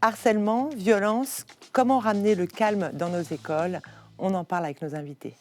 Harcèlement, violence, comment ramener le calme dans nos écoles? On en parle avec nos invités.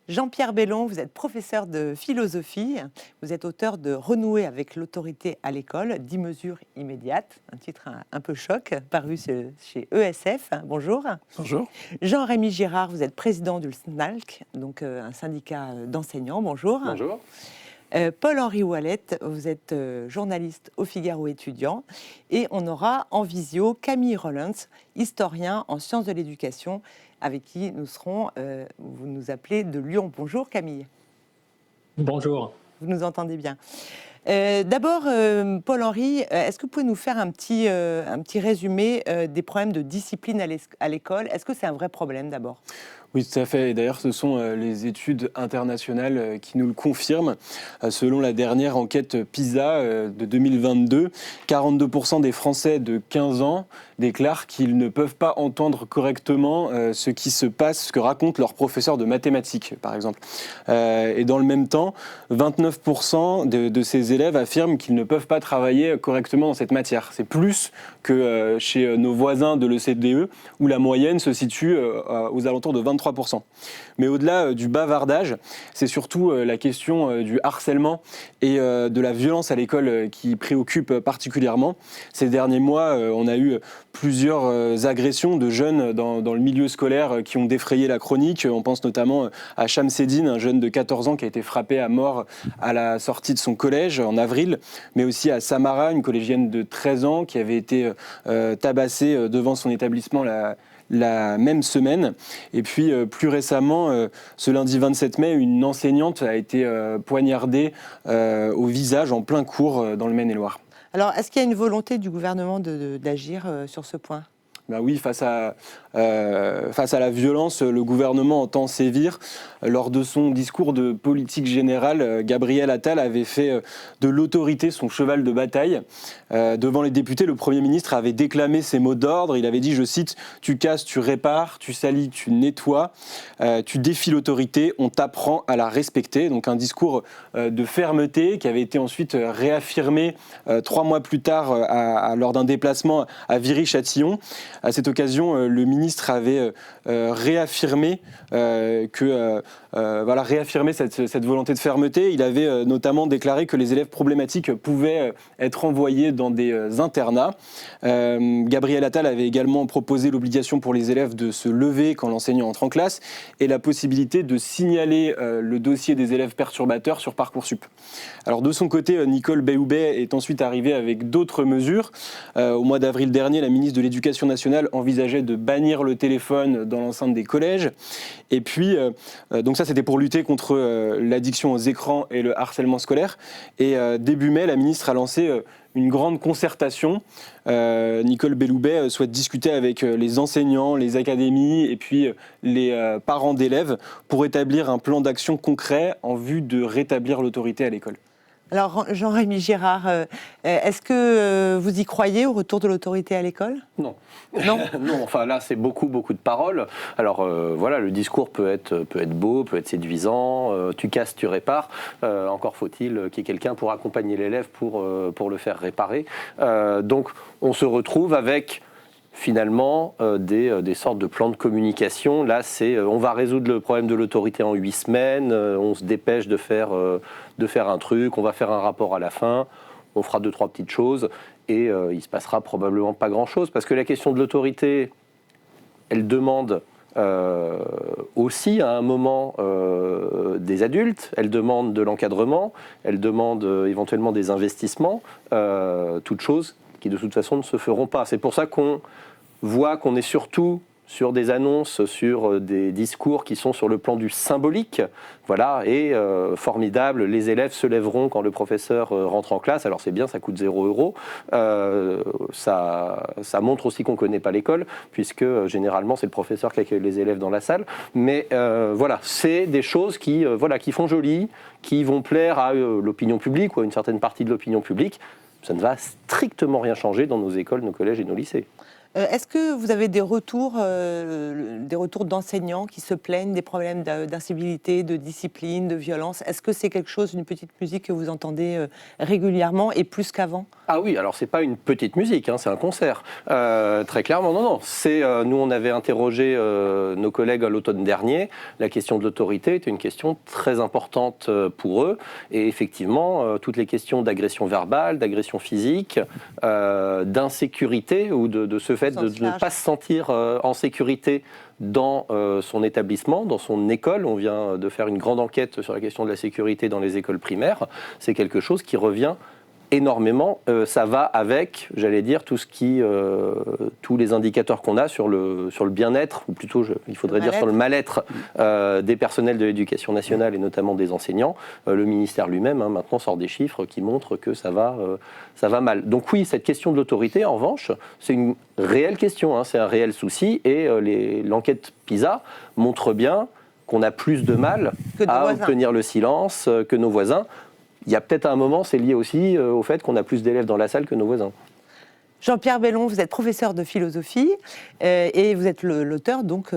Jean-Pierre Bellon, vous êtes professeur de philosophie, vous êtes auteur de Renouer avec l'autorité à l'école, 10 mesures immédiates, un titre un peu choc, paru chez ESF. Bonjour. Bonjour. Jean-Rémy Girard, vous êtes président du SNALC, donc un syndicat d'enseignants. Bonjour. Bonjour. Paul-Henri Ouellet, vous êtes journaliste au Figaro étudiant. Et on aura en visio Camille Rollens, historien en sciences de l'éducation, avec qui nous serons, vous nous appelez de Lyon. Bonjour Camille. Bonjour. Vous nous entendez bien. D'abord, Paul-Henri, est-ce que vous pouvez nous faire un petit résumé des problèmes de discipline à l'école? Est-ce que c'est un vrai problème d'abord? Oui, tout à fait. Et d'ailleurs, ce sont les études internationales qui nous le confirment. Selon la dernière enquête PISA de 2022, 42% des Français de 15 ans déclarent qu'ils ne peuvent pas entendre correctement ce qui se passe, ce que racontent leurs professeurs de mathématiques, par exemple. Et dans le même temps, 29% de ces élèves affirment qu'ils ne peuvent pas travailler correctement dans cette matière. C'est plus que chez nos voisins de l'OCDE, où la moyenne se situe aux alentours de 23%. Mais au-delà du bavardage, c'est surtout la question du harcèlement et de la violence à l'école qui préoccupe particulièrement. Ces derniers mois, on a eu plusieurs agressions de jeunes dans le milieu scolaire qui ont défrayé la chronique. On pense notamment à Chamseddine, un jeune de 14 ans qui a été frappé à mort à la sortie de son collège en avril, mais aussi à Samara, une collégienne de 13 ans qui avait été tabassée devant son établissement la même semaine. Et puis, plus récemment, ce lundi 27 mai, une enseignante a été poignardée au visage en plein cours dans le Maine-et-Loire. Alors, est-ce qu'il y a une volonté du gouvernement d'agir sur ce point? Ben oui, face à la violence, le gouvernement entend sévir. Lors de son discours de politique générale, Gabriel Attal avait fait de l'autorité son cheval de bataille. Devant les députés, le Premier ministre avait déclamé ces mots d'ordre. Il avait dit, je cite, « Tu casses, tu répares, tu salis, tu nettoies, tu défies l'autorité, on t'apprend à la respecter ». Donc un discours de fermeté qui avait été ensuite réaffirmé 3 mois plus tard lors d'un déplacement à Viry-Châtillon. À cette occasion, le ministre avait réaffirmé cette volonté de fermeté. Il avait notamment déclaré que les élèves problématiques pouvaient être envoyés dans des internats. Gabriel Attal avait également proposé l'obligation pour les élèves de se lever quand l'enseignant entre en classe et la possibilité de signaler le dossier des élèves perturbateurs sur Parcoursup. Alors de son côté, Nicole Belloubet est ensuite arrivée avec d'autres mesures. Au mois d'avril dernier, la ministre de l'Éducation nationale envisageait de bannir le téléphone dans l'enceinte des collèges. Et puis, donc ça c'était pour lutter contre l'addiction aux écrans et le harcèlement scolaire. Et début mai, la ministre a lancé une grande concertation. Nicole Belloubet souhaite discuter avec les enseignants, les académies et puis les parents d'élèves pour établir un plan d'action concret en vue de rétablir l'autorité à l'école. Alors, Jean-Rémy Girard, est-ce que vous y croyez au retour de l'autorité à l'école? Non. Non. Non, enfin là, c'est beaucoup de paroles. Alors voilà, le discours peut être beau, peut être séduisant, tu casses, tu répares. Encore faut-il qu'il y ait quelqu'un pour accompagner l'élève pour le faire réparer. Donc, on se retrouve avec finalement des sortes de plans de communication. Là, on va résoudre le problème de l'autorité en 8 semaines, on se dépêche de faire un truc, on va faire un rapport à la fin, on fera 2-3 petites choses et il se passera probablement pas grand-chose parce que la question de l'autorité, elle demande aussi à un moment des adultes, elle demande de l'encadrement, elle demande éventuellement des investissements, toutes choses qui de toute façon ne se feront pas. C'est pour ça qu'on voit qu'on est surtout sur des annonces, sur des discours qui sont sur le plan du symbolique. Voilà, et formidable, les élèves se lèveront quand le professeur rentre en classe. Alors c'est bien, ça coûte 0 €. Ça montre aussi qu'on ne connaît pas l'école, puisque généralement c'est le professeur qui accueille les élèves dans la salle. Mais voilà, c'est des choses qui font joli, qui vont plaire à l'opinion publique ou à une certaine partie de l'opinion publique. Ça ne va strictement rien changer dans nos écoles, nos collèges et nos lycées. Est-ce que vous avez des retours d'enseignants qui se plaignent des problèmes d'incivilité, de discipline, de violence? Est-ce que c'est quelque chose, une petite musique que vous entendez régulièrement et plus qu'avant? Ah oui, alors c'est pas une petite musique, hein, c'est un concert. Très clairement, non, non. Nous, on avait interrogé nos collègues à l'automne dernier. La question de l'autorité était une question très importante pour eux. Et effectivement, toutes les questions d'agression verbale, d'agression physique, d'insécurité ou de ce fait de ne pas se sentir en sécurité dans son établissement, dans son école. On vient de faire une grande enquête sur la question de la sécurité dans les écoles primaires. C'est quelque chose qui revient énormément. Ça va avec, j'allais dire, tous les indicateurs qu'on a sur le bien-être, ou plutôt, il faudrait dire sur le mal-être des personnels de l'éducation nationale et notamment des enseignants. Le ministère lui-même, maintenant, sort des chiffres qui montrent que ça va mal. Donc oui, cette question de l'autorité, en revanche, c'est une réelle question, c'est un réel souci, et l'enquête PISA montre bien qu'on a plus de mal à obtenir le silence que nos voisins. Il y a peut-être un moment, c'est lié aussi au fait qu'on a plus d'élèves dans la salle que nos voisins. Jean-Pierre Bellon, vous êtes professeur de philosophie et vous êtes l'auteur donc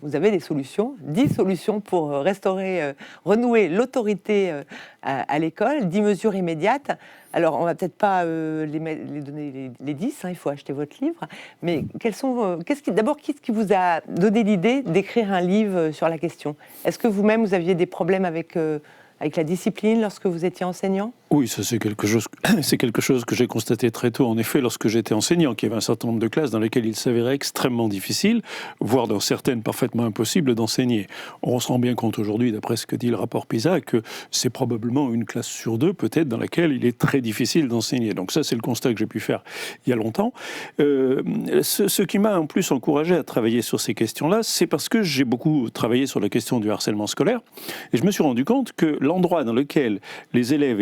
vous avez des solutions, 10 solutions pour restaurer, renouer l'autorité à l'école, 10 mesures immédiates. Alors, on va peut-être pas les donner les 10, il faut acheter votre livre, mais d'abord, qu'est-ce qui vous a donné l'idée d'écrire un livre sur la question? Est-ce que vous-même, vous aviez des problèmes avec la discipline lorsque vous étiez enseignant? Oui, ça c'est quelque chose que j'ai constaté très tôt, en effet, lorsque j'étais enseignant, qu'il y avait un certain nombre de classes dans lesquelles il s'avérait extrêmement difficile, voire dans certaines parfaitement impossible d'enseigner. On se rend bien compte aujourd'hui, d'après ce que dit le rapport PISA, que c'est probablement une classe sur deux, peut-être, dans laquelle il est très difficile d'enseigner. Donc ça, c'est le constat que j'ai pu faire il y a longtemps. Ce qui m'a en plus encouragé à travailler sur ces questions-là, c'est parce que j'ai beaucoup travaillé sur la question du harcèlement scolaire, et je me suis rendu compte que l'endroit dans lequel les élèves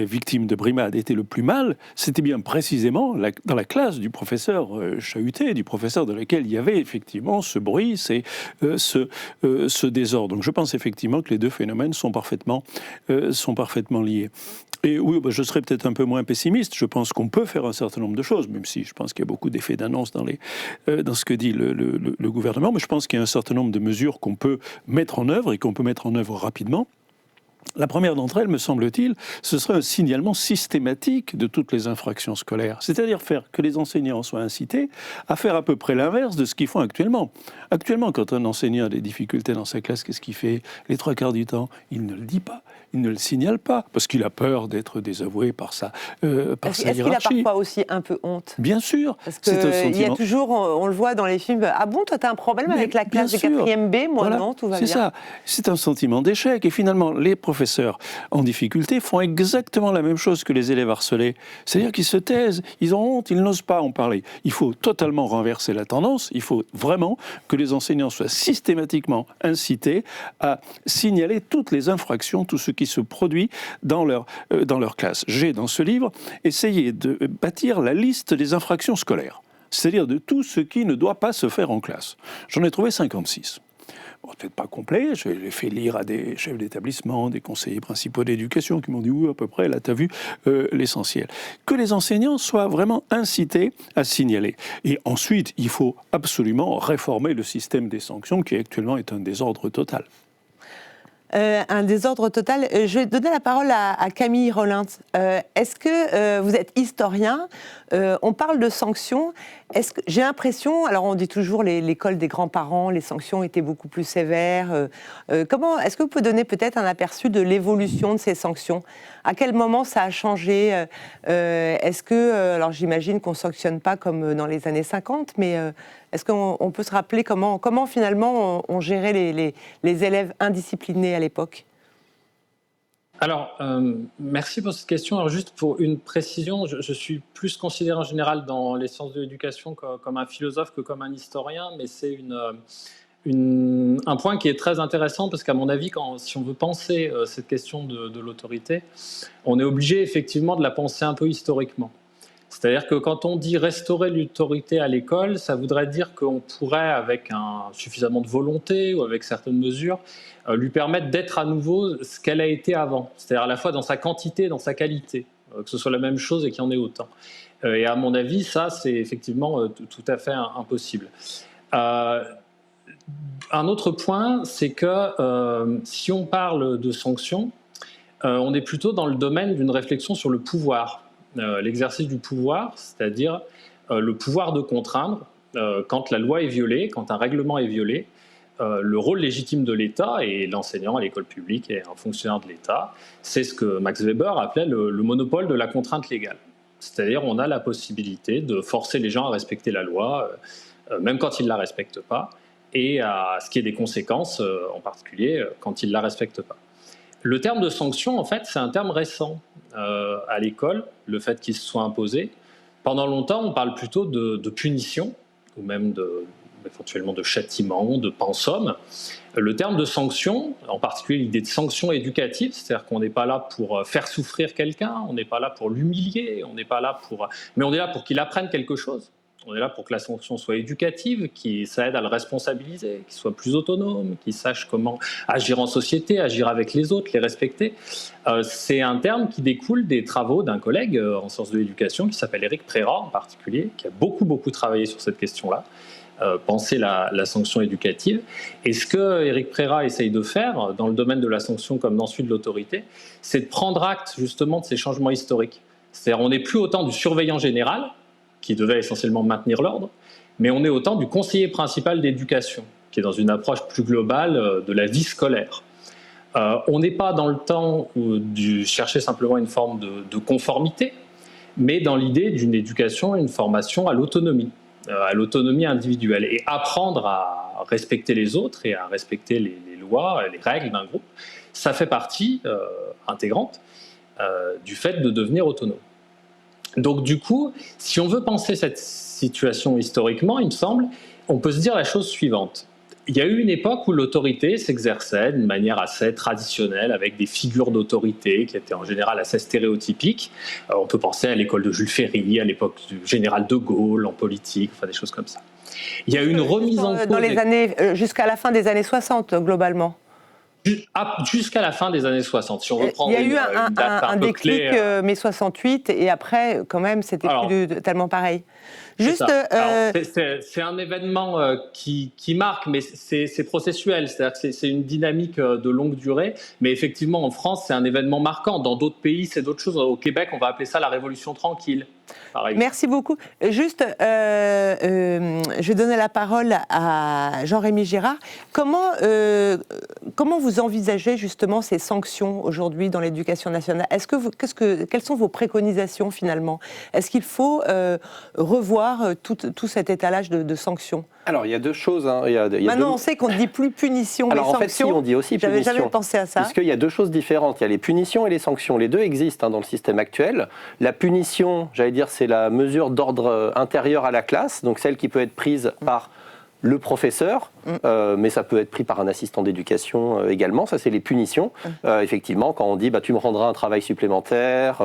victimes de brimades étaient le plus mal, c'était bien précisément dans la classe du professeur chahuté, du professeur dans lequel il y avait effectivement ce bruit, ce désordre. Donc je pense effectivement que les deux phénomènes sont parfaitement liés. Et oui, je serais peut-être un peu moins pessimiste. Je pense qu'on peut faire un certain nombre de choses, même si je pense qu'il y a beaucoup d'effets d'annonce dans ce que dit le gouvernement. Mais je pense qu'il y a un certain nombre de mesures qu'on peut mettre en œuvre et qu'on peut mettre en œuvre rapidement. La première d'entre elles, me semble-t-il, ce serait un signalement systématique de toutes les infractions scolaires. C'est-à-dire faire que les enseignants soient incités à faire à peu près l'inverse de ce qu'ils font actuellement. Actuellement, quand un enseignant a des difficultés dans sa classe, qu'est-ce qu'il fait? Les 3 quarts du temps, il ne le dit pas. Il ne le signale pas, parce qu'il a peur d'être désavoué par sa hiérarchie. Est-ce qu'il a parfois aussi un peu honte? Bien sûr. Parce qu'il y a toujours, on le voit dans les films, ah bon, toi, tu as un problème avec la classe de 4e B? Moi, voilà. Non, tout va bien. C'est ça. C'est un sentiment d'échec. Et finalement, les professeurs en difficulté font exactement la même chose que les élèves harcelés. C'est-à-dire qu'ils se taisent, ils ont honte, ils n'osent pas en parler. Il faut totalement renverser la tendance. Il faut vraiment que les enseignants soient systématiquement incités à signaler toutes les infractions, tout ce qui se produit dans leur classe. J'ai, dans ce livre, essayé de bâtir la liste des infractions scolaires, c'est-à-dire de tout ce qui ne doit pas se faire en classe. J'en ai trouvé 56. Bon, peut-être pas complet, je l'ai fait lire à des chefs d'établissement, des conseillers principaux d'éducation qui m'ont dit « oui, à peu près, là, tu as vu l'essentiel ». Que les enseignants soient vraiment incités à signaler. Et ensuite, il faut absolument réformer le système des sanctions qui actuellement est un désordre total. Un désordre total. Je vais donner la parole à Camille Rollins. Est-ce que vous êtes historien? On parle de sanctions. J'ai l'impression, alors on dit toujours l'école des grands-parents, les sanctions étaient beaucoup plus sévères. Est-ce que vous pouvez donner peut-être un aperçu de l'évolution de ces sanctions? À quel moment ça a changé? Est-ce que, alors j'imagine qu'on ne sanctionne pas comme dans les années 50, mais est-ce qu'on peut se rappeler comment finalement on gérait les élèves indisciplinés à l'époque? Alors, merci pour cette question. Alors, juste pour une précision, je suis plus considéré en général dans les sciences de l'éducation comme un philosophe que comme un historien, mais c'est un point qui est très intéressant parce qu'à mon avis, si on veut penser cette question de l'autorité, on est obligé effectivement de la penser un peu historiquement. C'est-à-dire que quand on dit restaurer l'autorité à l'école, ça voudrait dire qu'on pourrait, avec suffisamment de volonté ou avec certaines mesures, lui permettre d'être à nouveau ce qu'elle a été avant. C'est-à-dire à la fois dans sa quantité et dans sa qualité, que ce soit la même chose et qu'il y en ait autant. Et à mon avis, ça, c'est effectivement tout à fait impossible. Un autre point, c'est que si on parle de sanctions, on est plutôt dans le domaine d'une réflexion sur le pouvoir, l'exercice du pouvoir, c'est-à-dire le pouvoir de contraindre quand la loi est violée, quand un règlement est violé. Le rôle légitime de l'État, et l'enseignant à l'école publique est un fonctionnaire de l'État, c'est ce que Max Weber appelait le monopole de la contrainte légale. C'est-à-dire on a la possibilité de forcer les gens à respecter la loi, même quand ils ne la respectent pas, et à ce qui est des conséquences, en particulier quand ils ne la respectent pas. Le terme de sanction, en fait, c'est un terme récent à l'école, le fait qu'il se soit imposé. Pendant longtemps, on parle plutôt de punition, ou même éventuellement de châtiment, de pensum. Le terme de sanction, en particulier l'idée de sanction éducative, c'est-à-dire qu'on n'est pas là pour faire souffrir quelqu'un, on n'est pas là pour l'humilier, mais on est là pour qu'il apprenne quelque chose. On est là pour que la sanction soit éducative, ça aide à le responsabiliser, qu'il soit plus autonome, qu'il sache comment agir en société, agir avec les autres, les respecter. C'est un terme qui découle des travaux d'un collègue en sciences de l'éducation qui s'appelle Éric Prérat en particulier, qui a beaucoup travaillé sur cette question-là. Penser la sanction éducative. Et ce que Éric Prérat essaye de faire dans le domaine de la sanction comme dans celui de l'autorité, c'est de prendre acte justement de ces changements historiques. C'est-à-dire on n'est plus au temps du surveillant général, qui devait essentiellement maintenir l'ordre, mais on est au temps du conseiller principal d'éducation, qui est dans une approche plus globale de la vie scolaire. On n'est pas dans le temps du chercher simplement une forme de conformité, mais dans l'idée d'une éducation, une formation à l'autonomie individuelle, et apprendre à respecter les autres et à respecter les lois, les règles d'un groupe, ça fait partie intégrante du fait de devenir autonome. Donc du coup, si on veut penser cette situation historiquement, il me semble, on peut se dire la chose suivante. Il y a eu une époque où l'autorité s'exerçait d'une manière assez traditionnelle, avec des figures d'autorité qui étaient en général assez stéréotypiques. On peut penser à l'école de Jules Ferry, à l'époque du général de Gaulle en politique, enfin des choses comme ça. Il y a eu une remise en cause... Dans les années, jusqu'à la fin des années 60, globalement. Jusqu'à la fin des années 60, si on reprend il y a eu un déclic, clé, mai 68, et après, quand même, c'était plus tellement pareil. Juste, c'est un événement qui marque, mais c'est processuel, c'est-à-dire que c'est une dynamique de longue durée, mais effectivement, en France, c'est un événement marquant. Dans d'autres pays, c'est d'autres choses. Au Québec, on va appeler ça la Révolution tranquille. Merci beaucoup. Juste, je vais donner la parole à Jean-Rémy Girard. Comment vous envisagez justement ces sanctions aujourd'hui dans l'éducation nationale ? Quelles sont vos préconisations finalement ? Est-ce qu'il faut revoir tout cet étalage de sanctions ? Alors, il y a deux choses. Hein. Maintenant, on sait qu'on ne dit plus punition, mais sanctions. En fait, si, on dit aussi punition. J'avais jamais pensé à ça. Puisqu'il y a deux choses différentes. Il y a les punitions et les sanctions. Les deux existent dans le système actuel. La punition, j'allais dire, c'est la mesure d'ordre intérieur à la classe, donc celle qui peut être prise par le professeur, mais ça peut être pris par un assistant d'éducation également. Ça, c'est les punitions. Effectivement, quand on dit tu me rendras un travail supplémentaire,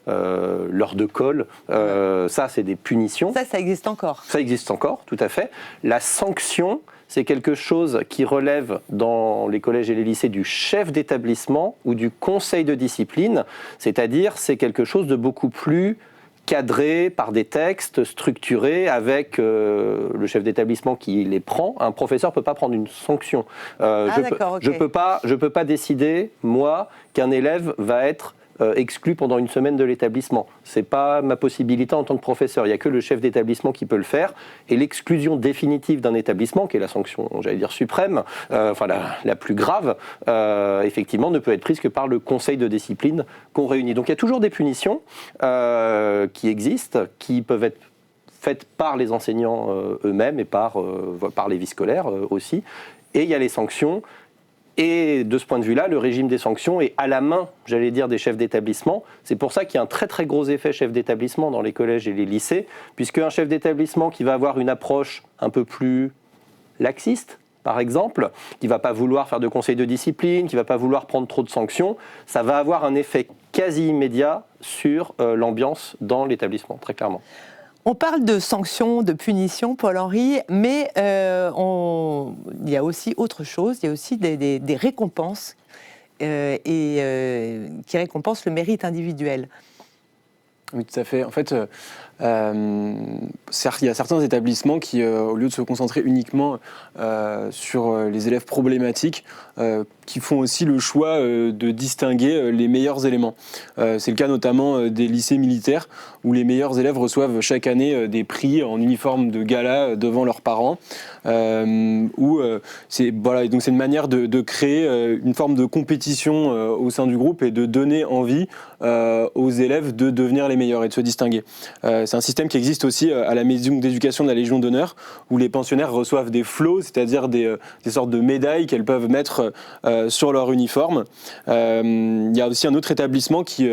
l'heure de colle, ça, c'est des punitions. Ça existe encore. Ça existe encore, tout à fait. La sanction, c'est quelque chose qui relève dans les collèges et les lycées du chef d'établissement ou du conseil de discipline, c'est-à-dire c'est quelque chose de beaucoup plus cadré par des textes structurés avec le chef d'établissement qui les prend. Un professeur ne peut pas prendre une sanction. Je peux pas décider, moi, qu'un élève va être exclu pendant une semaine de l'établissement. Ce n'est pas ma possibilité en tant que professeur. Il n'y a que le chef d'établissement qui peut le faire. Et l'exclusion définitive d'un établissement, qui est la sanction, j'allais dire, suprême, la plus grave, effectivement, ne peut être prise que par le conseil de discipline qu'on réunit. Donc il y a toujours des punitions qui existent, qui peuvent être faites par les enseignants eux-mêmes et par les vies scolaires aussi. Et il y a les sanctions. Et de ce point de vue-là, le régime des sanctions est à la main, j'allais dire, des chefs d'établissement. C'est pour ça qu'il y a un très très gros effet chef d'établissement dans les collèges et les lycées, puisque un chef d'établissement qui va avoir une approche un peu plus laxiste, par exemple, qui ne va pas vouloir faire de conseil de discipline, qui ne va pas vouloir prendre trop de sanctions, ça va avoir un effet quasi immédiat sur l'ambiance dans l'établissement, très clairement. On parle de sanctions, de punitions, Paul-Henri, mais il y a aussi autre chose, il y a aussi des récompenses qui récompensent le mérite individuel. Oui, tout à fait. En fait, il y a certains établissements qui, au lieu de se concentrer uniquement sur les élèves problématiques, qui font aussi le choix de distinguer les meilleurs éléments. C'est le cas notamment des lycées militaires, où les meilleurs élèves reçoivent chaque année des prix en uniforme de gala devant leurs parents. C'est une manière de créer une forme de compétition au sein du groupe et de donner envie aux élèves de devenir les meilleurs et de se distinguer. C'est un système qui existe aussi à la maison d'éducation de la Légion d'honneur, où les pensionnaires reçoivent des flots, c'est-à-dire des sortes de médailles qu'elles peuvent mettre sur leur uniforme. Il y a aussi un autre établissement qui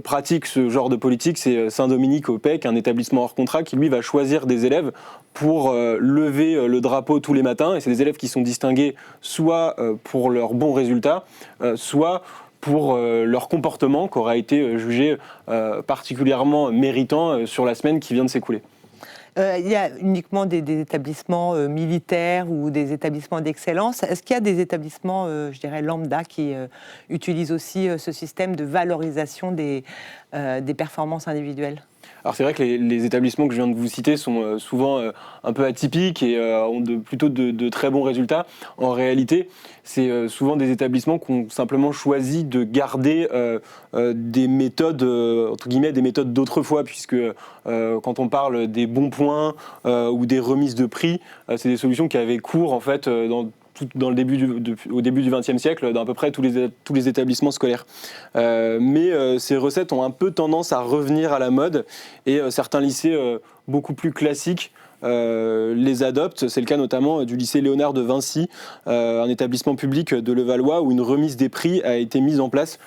pratique ce genre de politique, c'est Saint-Dominique au PEC, un établissement hors contrat qui lui va choisir des élèves pour lever le drapeau tous les matins. Et c'est des élèves qui sont distingués soit pour leurs bons résultats, soit pour leur comportement qui aura été jugé particulièrement méritant sur la semaine qui vient de s'écouler. Il y a uniquement des établissements militaires ou des établissements d'excellence. Est-ce qu'il y a des établissements, je dirais, lambda qui utilisent aussi ce système de valorisation des performances individuelles ? Alors c'est vrai que les établissements que je viens de vous citer sont souvent un peu atypiques et ont plutôt de très bons résultats. En réalité, c'est souvent des établissements qui ont simplement choisi de garder des méthodes, entre guillemets, des méthodes d'autrefois, puisque quand on parle des bons points ou des remises de prix, c'est des solutions qui avaient cours en fait au début du XXe siècle, dans à peu près tous les établissements scolaires. Mais ces recettes ont un peu tendance à revenir à la mode et certains lycées beaucoup plus classiques les adoptent. C'est le cas notamment du lycée Léonard de Vinci, un établissement public de Levallois où une remise des prix a été mise en place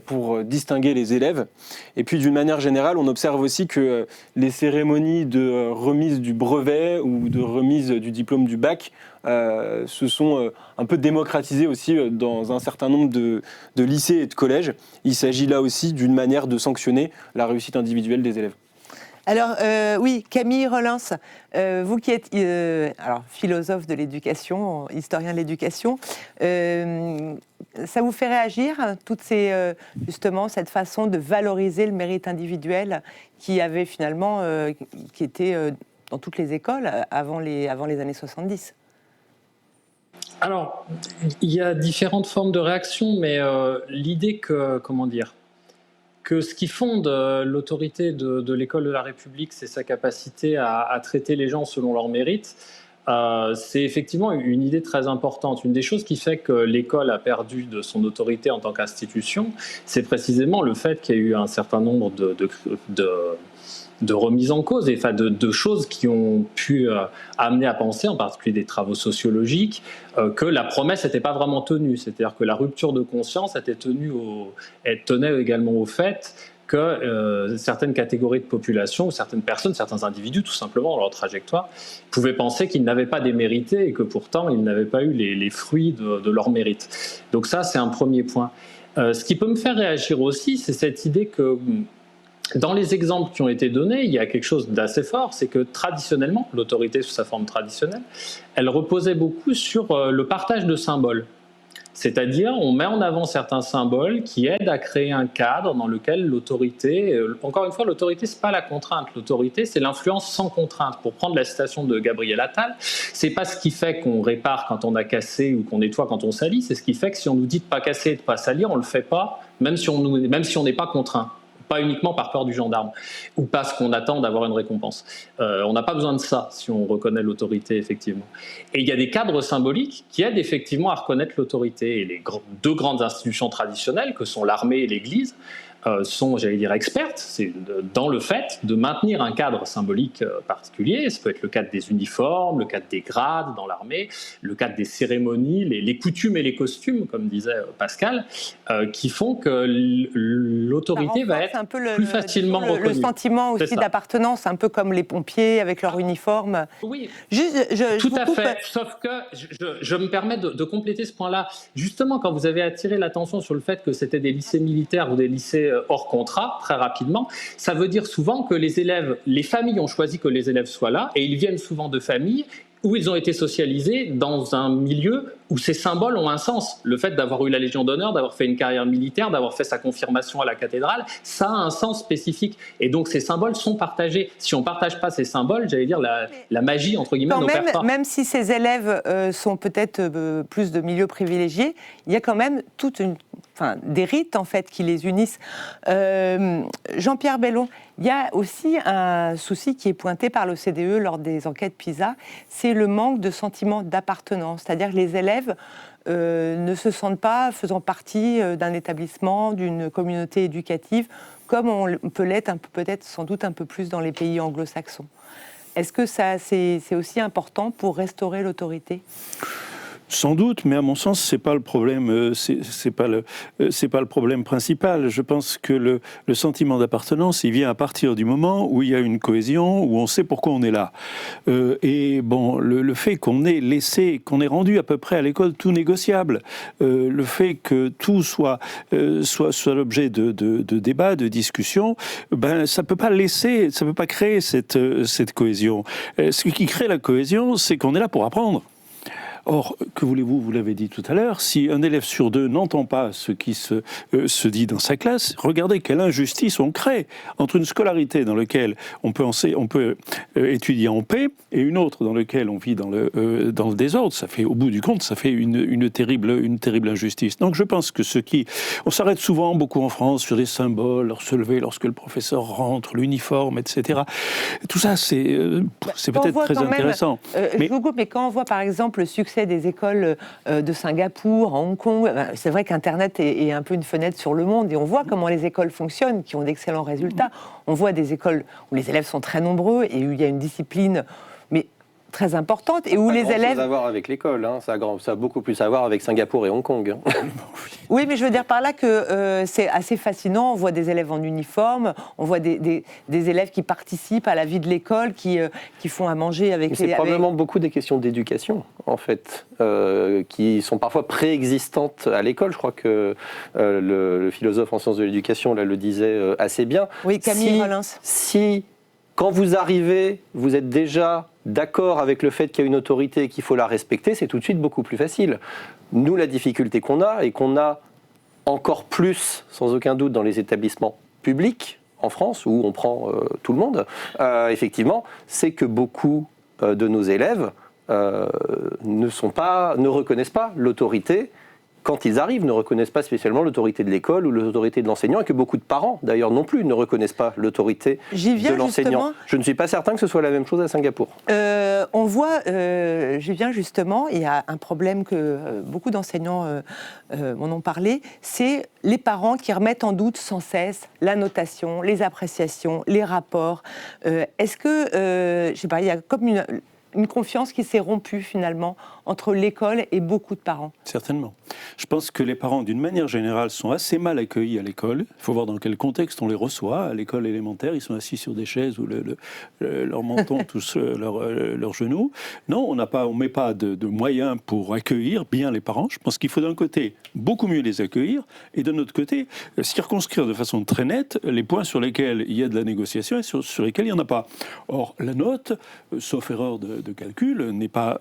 pour distinguer les élèves. Et puis d'une manière générale, on observe aussi que les cérémonies de remise du brevet ou de remise du diplôme du bac se sont un peu démocratisées aussi dans un certain nombre de lycées et de collèges. Il s'agit là aussi d'une manière de sanctionner la réussite individuelle des élèves. Alors oui, Camille Rollins, vous qui êtes philosophe de l'éducation, historien de l'éducation, ça vous fait réagir justement cette façon de valoriser le mérite individuel qui avait finalement, qui était dans toutes les écoles avant les années 70 ? Alors, il y a différentes formes de réaction, mais l'idée que ce qui fonde l'autorité de l'école de la République, c'est sa capacité à traiter les gens selon leur mérite. C'est effectivement une idée très importante. Une des choses qui fait que l'école a perdu de son autorité en tant qu'institution, c'est précisément le fait qu'il y a eu un certain nombre de remises en cause, et de choses qui ont pu amener à penser, en particulier des travaux sociologiques, que la promesse n'était pas vraiment tenue. C'est-à-dire que la rupture de conscience tenait également au fait que certaines catégories de population, ou certaines personnes, certains individus, tout simplement, dans leur trajectoire, pouvaient penser qu'ils n'avaient pas démérité et que pourtant ils n'avaient pas eu les fruits de leur mérite. Donc ça, c'est un premier point. Ce qui peut me faire réagir aussi, c'est cette idée que dans les exemples qui ont été donnés, il y a quelque chose d'assez fort, c'est que traditionnellement, l'autorité sous sa forme traditionnelle, elle reposait beaucoup sur le partage de symboles. C'est-à-dire, on met en avant certains symboles qui aident à créer un cadre dans lequel l'autorité, encore une fois, l'autorité, c'est pas la contrainte, l'autorité, c'est l'influence sans contrainte. Pour prendre la citation de Gabriel Attal, c'est pas ce qui fait qu'on répare quand on a cassé ou qu'on nettoie quand on salit, c'est ce qui fait que si on nous dit de pas casser et de pas salir, on le fait pas, même si on n'est pas contraint. Pas uniquement par peur du gendarme, ou parce qu'on attend d'avoir une récompense. On n'a pas besoin de ça si on reconnaît l'autorité, effectivement. Et il y a des cadres symboliques qui aident effectivement à reconnaître l'autorité. Et les deux grandes institutions traditionnelles, que sont l'armée et l'Église, sont, j'allais dire, expertes dans le fait de maintenir un cadre symbolique particulier. Ça peut être le cadre des uniformes, le cadre des grades dans l'armée, le cadre des cérémonies, les coutumes et les costumes, comme disait Pascal, qui font que l'autorité va être plus facilement reconnue. Le sentiment aussi d'appartenance, un peu comme les pompiers avec leur uniforme. Oui, tout à fait. Sauf que je me permets de compléter ce point-là. Justement, quand vous avez attiré l'attention sur le fait que c'était des lycées militaires ou des lycées hors contrat, très rapidement, ça veut dire souvent que les familles ont choisi que les élèves soient là, et ils viennent souvent de familles où ils ont été socialisés dans un milieu où ces symboles ont un sens. Le fait d'avoir eu la Légion d'honneur, d'avoir fait une carrière militaire, d'avoir fait sa confirmation à la cathédrale, ça a un sens spécifique. Et donc ces symboles sont partagés. Si on ne partage pas ces symboles, j'allais dire, la magie, entre guillemets, n'opère pas. Même si ces élèves sont peut-être plus de milieux privilégiés, il y a quand même des rites en fait qui les unissent. Jean-Pierre Bellon, il y a aussi un souci qui est pointé par l'OCDE lors des enquêtes PISA, c'est le manque de sentiment d'appartenance. C'est-à-dire que les élèves ne se sentent pas faisant partie d'un établissement, d'une communauté éducative, comme on peut l'être peut-être sans doute un peu plus dans les pays anglo-saxons. Est-ce que c'est aussi important pour restaurer l'autorité ? Sans doute, mais à mon sens, c'est pas le problème. C'est pas le problème principal. Je pense que le sentiment d'appartenance, il vient à partir du moment où il y a une cohésion, où on sait pourquoi on est là. Et bon, le fait qu'on ait rendu à peu près à l'école tout négociable, le fait que tout soit l'objet de débats, de discussions, ben ça peut pas créer cette cohésion. Ce qui crée la cohésion, c'est qu'on est là pour apprendre. Or, que voulez-vous, vous l'avez dit tout à l'heure, si un élève sur deux n'entend pas ce qui se dit dans sa classe, regardez quelle injustice on crée entre une scolarité dans laquelle on peut étudier en paix et une autre dans laquelle on vit dans le désordre. Ça fait, au bout du compte, ça fait une terrible injustice. Donc je pense que on s'arrête souvent, beaucoup en France, sur des symboles, se lever lorsque le professeur rentre, l'uniforme, etc. Tout ça, c'est peut-être très intéressant. Mais quand on voit par exemple le succès des écoles de Singapour, à Hong Kong, c'est vrai qu'Internet est un peu une fenêtre sur le monde et on voit comment les écoles fonctionnent, qui ont d'excellents résultats. On voit des écoles où les élèves sont très nombreux et où il y a une discipline très importante et où les élèves... Ça a à voir avec l'école, hein. Ça a beaucoup plus à voir avec Singapour et Hong Kong. Hein. Oui, mais je veux dire par là que c'est assez fascinant. On voit des élèves en uniforme, on voit des élèves qui participent à la vie de l'école, qui font à manger avec... C'est probablement beaucoup des questions d'éducation, en fait, qui sont parfois préexistantes à l'école. Je crois que le philosophe en sciences de l'éducation là, le disait assez bien. Oui, Camille Rollins. Si, quand vous arrivez, vous êtes déjà d'accord avec le fait qu'il y a une autorité et qu'il faut la respecter, c'est tout de suite beaucoup plus facile. Nous, la difficulté qu'on a, et qu'on a encore plus, sans aucun doute, dans les établissements publics en France, où on prend tout le monde, effectivement, c'est que beaucoup de nos élèves ne reconnaissent pas l'autorité. Quand ils arrivent, ne reconnaissent pas spécialement l'autorité de l'école ou l'autorité de l'enseignant, et que beaucoup de parents, d'ailleurs, non plus, ne reconnaissent pas l'autorité de l'enseignant. Je ne suis pas certain que ce soit la même chose à Singapour. On voit, j'y viens justement, il y a un problème que beaucoup d'enseignants m'en ont parlé, c'est les parents qui remettent en doute sans cesse la notation, les appréciations, les rapports. Est-ce que, je sais pas, il y a comme une confiance qui s'est rompue finalement entre l'école et beaucoup de parents? Certainement. Je pense que les parents, d'une manière générale, sont assez mal accueillis à l'école. Il faut voir dans quel contexte on les reçoit. À l'école élémentaire, ils sont assis sur des chaises où leur menton touche leurs genoux. Non, on ne met pas de moyens pour accueillir bien les parents. Je pense qu'il faut d'un côté beaucoup mieux les accueillir et d'un autre côté circonscrire de façon très nette les points sur lesquels il y a de la négociation et sur lesquels il n'y en a pas. Or, la note, sauf erreur de calcul, n'est pas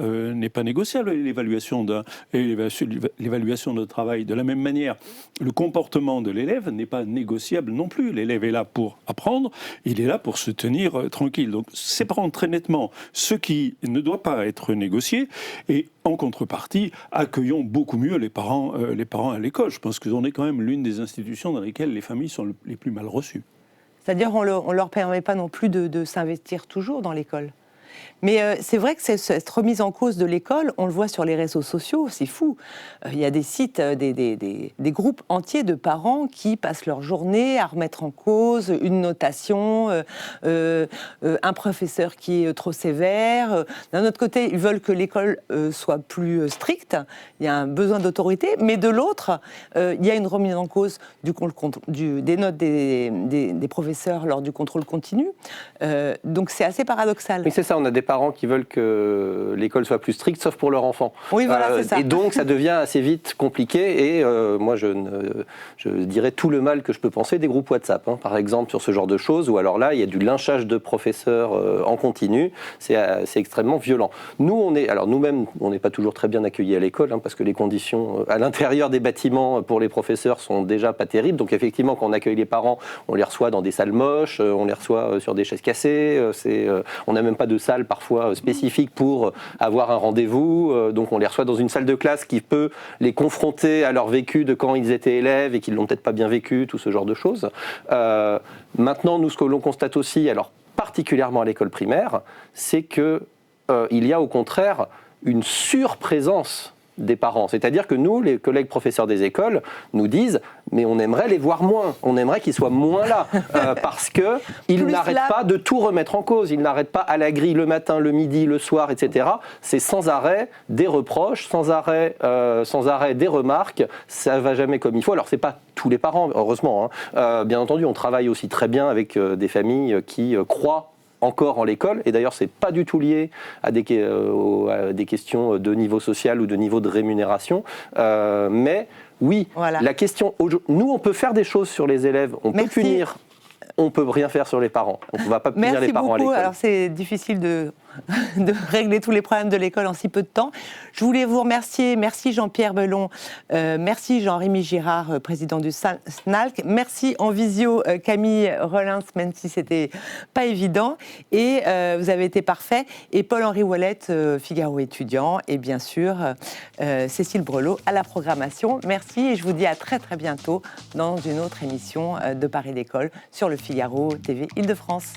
négociable. L'évaluation de notre travail, de la même manière, le comportement de l'élève n'est pas négociable non plus. L'élève est là pour apprendre, il est là pour se tenir tranquille. Donc, séparons très nettement ce qui ne doit pas être négocié et, en contrepartie, accueillons beaucoup mieux les parents à l'école. Je pense que on est quand même l'une des institutions dans lesquelles les familles sont les plus mal reçues. C'est-à-dire on ne leur permet pas non plus de s'investir toujours dans l'école. Mais c'est vrai que cette remise en cause de l'école, on le voit sur les réseaux sociaux, c'est fou. Il y a des sites, des groupes entiers de parents qui passent leur journée à remettre en cause une notation, un professeur qui est trop sévère. D'un autre côté, ils veulent que l'école soit plus stricte, il y a un besoin d'autorité, mais de l'autre, il y a une remise en cause des notes des professeurs lors du contrôle continu. Donc c'est assez paradoxal. Mais c'est ça, on a des parents qui veulent que l'école soit plus stricte, sauf pour leur enfant. Oui, voilà, c'est ça. Et donc, ça devient assez vite compliqué. Et moi, je dirais tout le mal que je peux penser des groupes WhatsApp, hein, par exemple, sur ce genre de choses, où alors là, il y a du lynchage de professeurs en continu. C'est extrêmement violent. Nous-mêmes, on n'est pas toujours très bien accueillis à l'école, hein, parce que les conditions à l'intérieur des bâtiments pour les professeurs sont déjà pas terribles. Donc, effectivement, quand on accueille les parents, on les reçoit dans des salles moches, on les reçoit sur des chaises cassées. On n'a même pas de salle parfois spécifique pour avoir un rendez-vous. Donc, on les reçoit dans une salle de classe qui peut les confronter à leur vécu de quand ils étaient élèves et qu'ils l'ont peut-être pas bien vécu, tout ce genre de choses. Maintenant, nous, ce que l'on constate aussi, alors particulièrement à l'école primaire, c'est qu'il y a au contraire une surprésence des parents. C'est-à-dire que nous, les collègues professeurs des écoles, nous disent « mais on aimerait les voir moins, on aimerait qu'ils soient moins là parce qu'ils n'arrêtent pas de tout remettre en cause, ils n'arrêtent pas à la grille le matin, le midi, le soir, etc. C'est sans arrêt des reproches, sans arrêt des remarques, ça ne va jamais comme il faut. » Alors, ce n'est pas tous les parents, heureusement, hein. Bien entendu, on travaille aussi très bien avec des familles qui croient encore en l'école, et d'ailleurs c'est pas du tout lié à des questions de niveau social ou de niveau de rémunération, mais oui, voilà. La question, nous on peut faire des choses sur les élèves, on peut punir, on peut rien faire sur les parents, on ne va pas punir les parents à l'école. Alors c'est difficile de régler tous les problèmes de l'école en si peu de temps. Je voulais vous remercier. Merci Jean-Pierre Belon. Merci Jean-Rémy Girard, président du SNALC. Merci en visio Camille Rollins, même si c'était pas évident. Et vous avez été parfait. Et Paul-Henri Ouellet, Figaro étudiant. Et bien sûr, Cécile Brelot à la programmation. Merci et je vous dis à très très bientôt dans une autre émission de Paris l'école sur le Figaro TV Île-de-France.